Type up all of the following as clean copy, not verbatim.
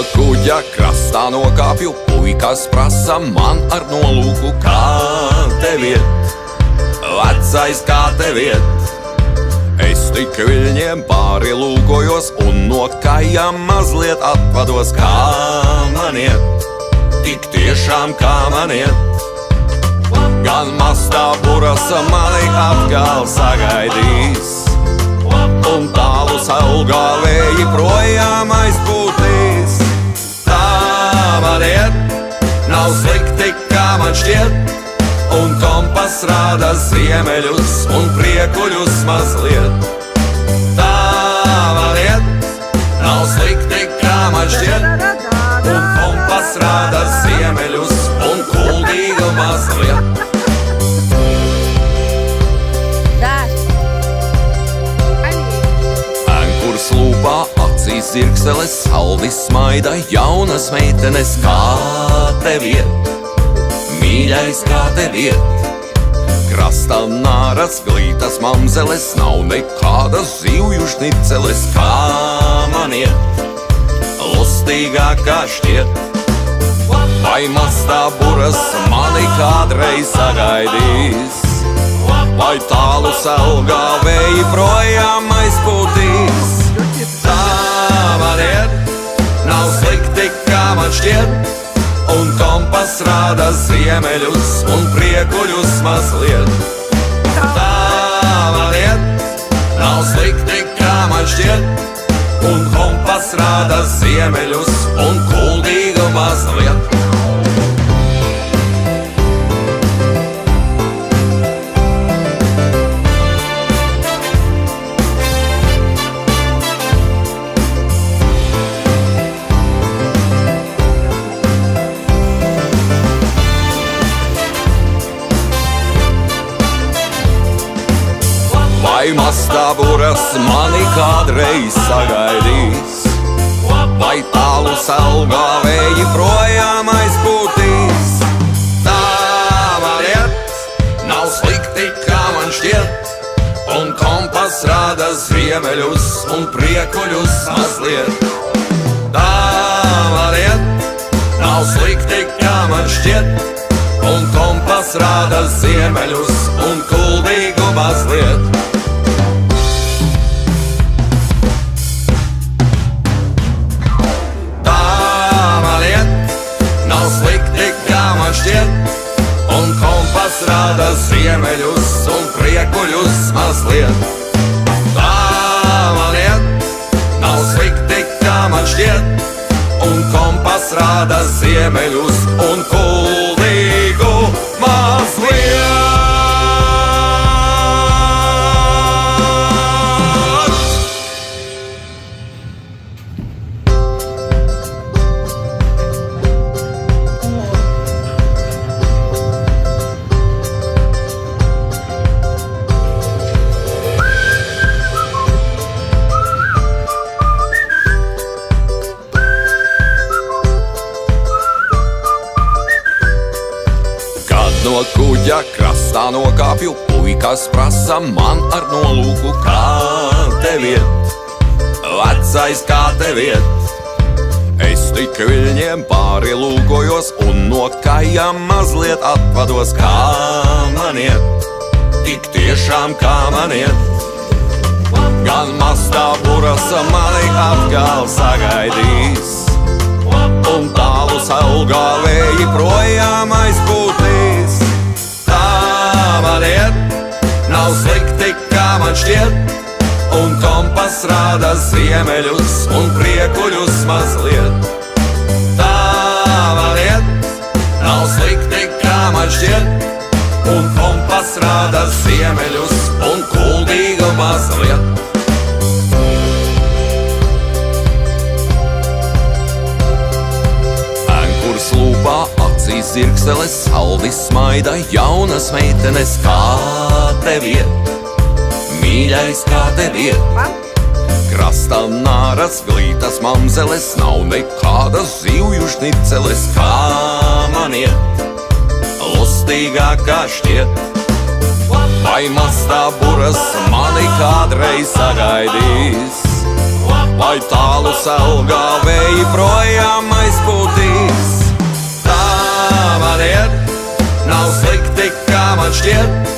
no kuģa krastā nokāpju, puikas prasa man ar nolūku, kā tev iet, vecais, kā tev iet. Es tik viļņiem pāri lūkojos un no kājām mazliet atvados, kā man iet, tik tiešām kā man iet. Gan mastā buras mani atkal sagaidīs, un tālu saulgā vēji projām aizpūtīs. Tā man iet, nav slikti, kā man šķiet, un kompas rāda ziemeļus un priekuļus mazliet. Tā man iet, nav slikti, kā man šķiet, un kompas rāda ziemeļus un kuldīgu mazliet. Lūpā acīs zirgseles, salvis smaida jaunas meitenes. Kā tev iet, mīļais, kā tev iet? Krastā nāras glītas mamzeles, nav nekādas zivju šniceles. Kā man iet, lustīgāk kā šķiet? Vai mastā buras mani kādreiz sagaidīs, vai tālu saulgā vēji projām aizpūtīs? Tā man iet, nav slikti, kā man šķiet, un kompas rāda ziemeļus un priekuļus mazliet. Tā man iet, nav slikti, kā man šķiet, un kompas rāda ziemeļus un kuldīgu mazliet. Vai mastā buras mani kādreiz sagaidīs, vai tālu saulgā vēji projām aizpūtīs? Tā man iet, nav slikti, kā man šķiet, un kompas rāda ziemeļus un priekuļus mazliet. Tā man iet, nav slikti, kā man šķiet, un kompas rāda ziemeļus un kuldīgu mazliet. Un kompas rāda ziemeļus un priekuļus mazliet. Tā man iet, nav slikti, kā man šķiet, un kompas rāda ziemeļus un kuldīgu mazliet. No kuģa krastā nokāpju, puikas prasa man ar nolūku, kā tev iet, vecais, kā tev iet. Es tik viļņiem pāri lūkojos un no kājām mazliet atvados, kā man iet, tik tiešām kā man iet. Gan mastā buras mani atkal sagaidīs, un tālu saulgā vēji projām aizpūtīs. Tā man iet, nav slikti, kā man šķiet, un kompas rāda ziemeļus un priekuļus mazliet. Tā man iet, nav slikti, kā man šķiet, un kompas rāda ziemeļus un kuldīgu mazliet. Lūpā acīs zirgseles, salvis smaida jaunas meitenes. Kā tev iet, mīļais, kā tev iet? Krastā nāras glītas mamzeles, nav nekādas zivju šniceles. Kā man iet, lustīgāk kā šķiet? Vai mastā buras mani kādreiz sagaidīs, vai tālu selgā vēji projām aizpūtīs. Tā man iet, nav slikti, kā man šķiet,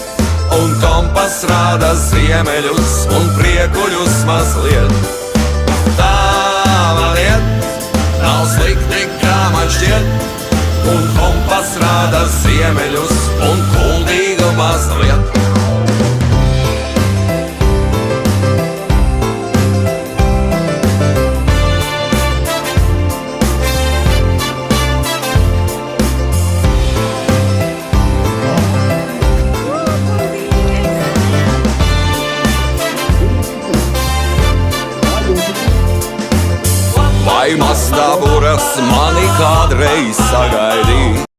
un kompas rāda ziemeļus un priekuļus mazliet. Tā man iet, nav slikti, kā man šķiet, un kompas rāda ziemeļus un kuldīgu mazliet. Vai mazdaburas mani kādreiz sagaidīja?